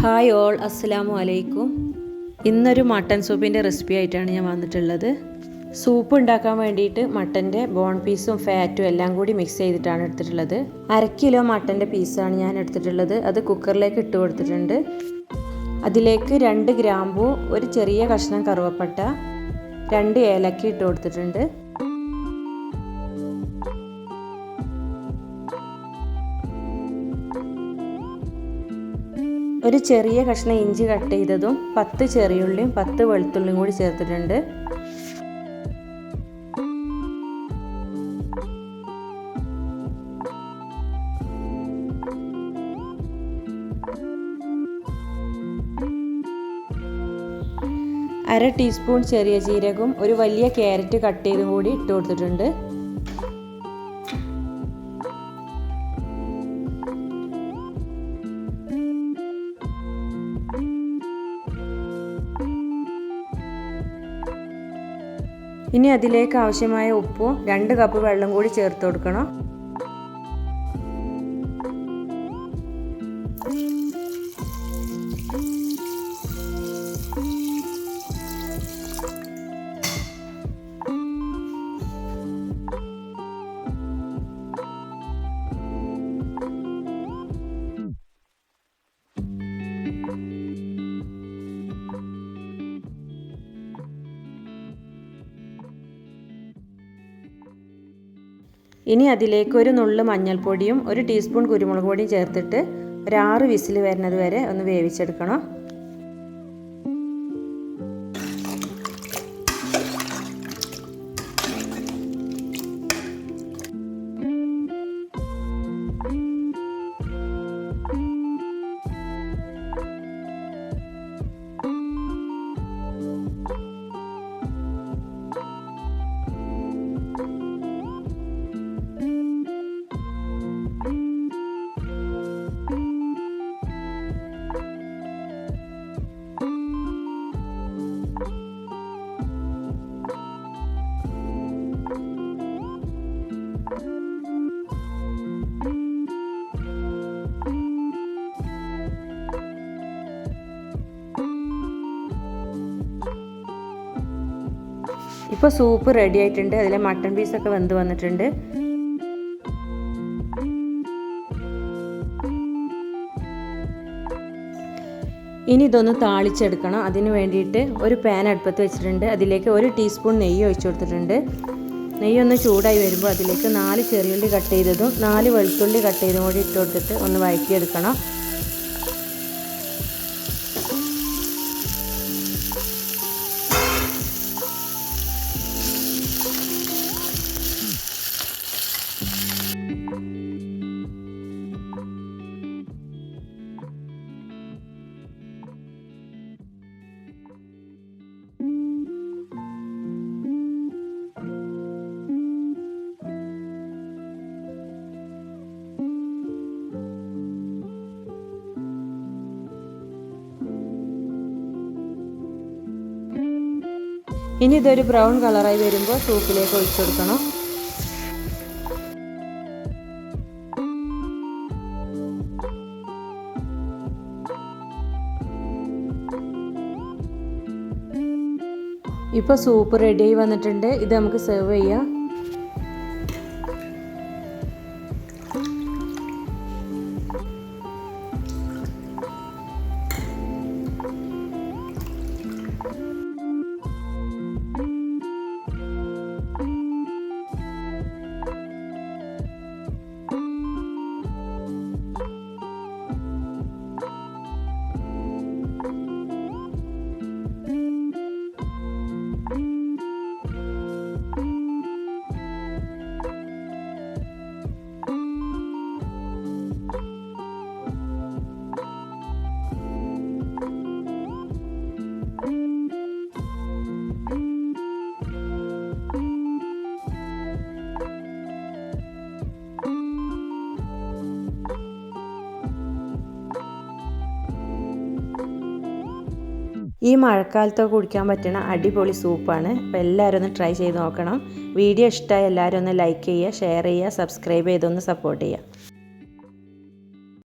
Hi all, അസ്സലാമു അലൈക്കും. ഇന്നൊരു മട്ടൻ സൂപ്പിൻ്റെ റെസിപ്പി ആയിട്ടാണ് ഞാൻ വന്നിട്ടുള്ളത്. സൂപ്പ് ഉണ്ടാക്കാൻ വേണ്ടിയിട്ട് മട്ടൻ്റെ ബോൺ പീസും ഫാറ്റും എല്ലാം കൂടി മിക്സ് ചെയ്തിട്ടാണ് എടുത്തിട്ടുള്ളത്. 1/2 കിലോ മട്ടൻ്റെ പീസാണ് ഞാൻ എടുത്തിട്ടുള്ളത്. അത് കുക്കറിലേക്ക് ഇട്ട് കൊടുത്തിട്ടുണ്ട്. അതിലേക്ക് 2 ഗ്രാമ്പൂ, ഒരു ചെറിയ കഷ്ണം കറുവപ്പട്ട, 2 ഏലക്ക ഇട്ട് കൊടുത്തിട്ടുണ്ട്. ഒരു ചെറിയ കഷ്ണം ഇഞ്ചി കട്ട് ചെയ്തതും 10 ചെറിയുള്ളിയും 10 വെളുത്തുള്ളിയും കൂടി ചേർത്തിട്ടുണ്ട്. അര ടീസ്പൂൺ ചെറിയ ജീരകവും ഒരു വലിയ ക്യാരറ്റ് കട്ട് ചെയ്തും കൂടി ഇട്ട് കൊടുത്തിട്ടുണ്ട്. ഇനി അതിലേക്ക് ആവശ്യമായ ഉപ്പും 2 കപ്പ് വെള്ളം കൂടി ചേർത്ത് കൊടുക്കണം. ഇനി അതിലേക്ക് ഒരു നുള്ളു മഞ്ഞൾപ്പൊടിയും 1 ടീസ്പൂൺ കുരുമുളക് പൊടിയും ചേർത്തിട്ട് ഒരു 6 വിസിൽ വരുന്നത് വരെ ഒന്ന് വേവിച്ചെടുക്കണം. ഇപ്പോൾ സൂപ്പ് റെഡി ആയിട്ടുണ്ട്. അതിലെ മട്ടൺ പീസൊക്കെ വെന്ത് വന്നിട്ടുണ്ട്. ഇനി ഇതൊന്ന് താളിച്ചെടുക്കണം. അതിന് വേണ്ടിയിട്ട് ഒരു പാൻ അടുപ്പത്ത് വെച്ചിട്ടുണ്ട്. അതിലേക്ക് 1 ടീസ്പൂൺ നെയ്യ് ഒഴിച്ചു കൊടുത്തിട്ടുണ്ട്. നെയ്യൊന്ന് ചൂടായി വരുമ്പോൾ അതിലേക്ക് 4 ചെറിയുള്ളി കട്ട് ചെയ്തതും 4 വെളുത്തുള്ളി കട്ട് ചെയ്തും കൂടി ഇട്ട് കൊടുത്തിട്ട് ഒന്ന് വഴറ്റിയെടുക്കണം. ഇനി ഇതൊരു ബ്രൗൺ കളറായി വരുമ്പോൾ സൂപ്പിലേക്ക് ഒഴിച്ചു കൊടുക്കണം. ഇപ്പോൾ സൂപ്പ് റെഡിയായി വന്നിട്ടുണ്ട്. ഇത് നമുക്ക് സെർവ് ചെയ്യാം. ഈ മഴക്കാലത്തൊക്കെ കുടിക്കാൻ പറ്റുന്ന അടിപൊളി സൂപ്പാണ്. അപ്പോൾ എല്ലാവരും ഒന്ന് ട്രൈ ചെയ്ത് നോക്കണം. വീഡിയോ ഇഷ്ടമായി എല്ലാവരും ഒന്ന് ലൈക്ക് ചെയ്യുക, ഷെയർ ചെയ്യുക, സബ്സ്ക്രൈബ് ചെയ്തൊന്ന് സപ്പോർട്ട് ചെയ്യുക.